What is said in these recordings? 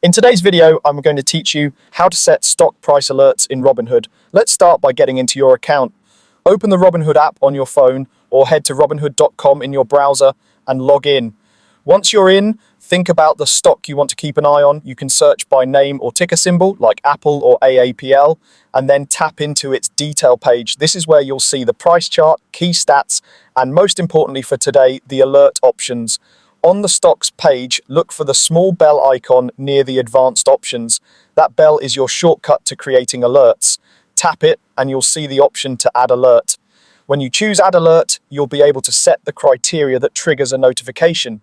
In today's video, I'm going to teach you how to set stock price alerts in Robinhood. Let's start by getting into your account. Open the Robinhood app on your phone or head to robinhood.com in your browser and log in. Once you're in, think about the stock you want to keep an eye on. You can search by name or ticker symbol like Apple or AAPL and then tap into its detail page. This is where you'll see the price chart, key stats, and most importantly for today, the alert options. On the stocks page, look for the small bell icon near the advanced options. That bell is your shortcut to creating alerts. Tap it and you'll see the option to add alert. When you choose add alert, you'll be able to set the criteria that triggers a notification.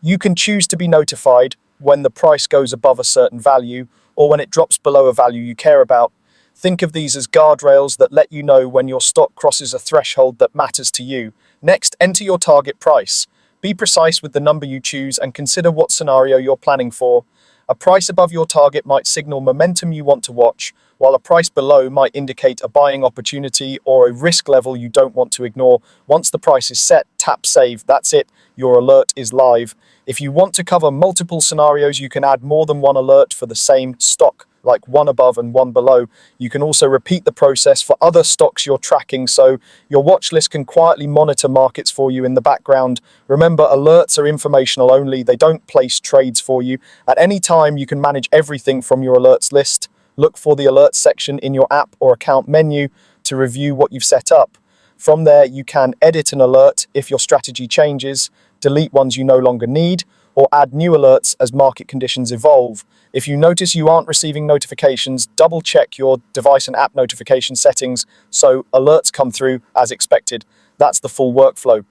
You can choose to be notified when the price goes above a certain value or when it drops below a value you care about. Think of these as guardrails that let you know when your stock crosses a threshold that matters to you. Next, enter your target price. Be precise with the number you choose and consider what scenario you're planning for. A price above your target might signal momentum you want to watch, while a price below might indicate a buying opportunity or a risk level you don't want to ignore. Once the price is set, tap save. That's it. Your alert is live. If you want to cover multiple scenarios, you can add more than one alert for the same stock, like one above and one below. You can also repeat the process for other stocks you're tracking, so your watch list can quietly monitor markets for you in the background. Remember, alerts are informational only. They don't place trades for you. At any time, you can manage everything from your alerts list. Look for the alerts section in your app or account menu to review what you've set up. From there, you can edit an alert if your strategy changes, delete ones you no longer need, or add new alerts as market conditions evolve. If you notice you aren't receiving notifications, double check your device and app notification settings so alerts come through as expected. That's the full workflow.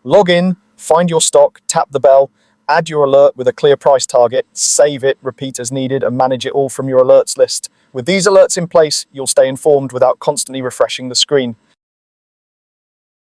Log in, find your stock, tap the bell, add your alert with a clear price target, save it, repeat as needed, and manage it all from your alerts list. With these alerts in place, you'll stay informed without constantly refreshing the screen.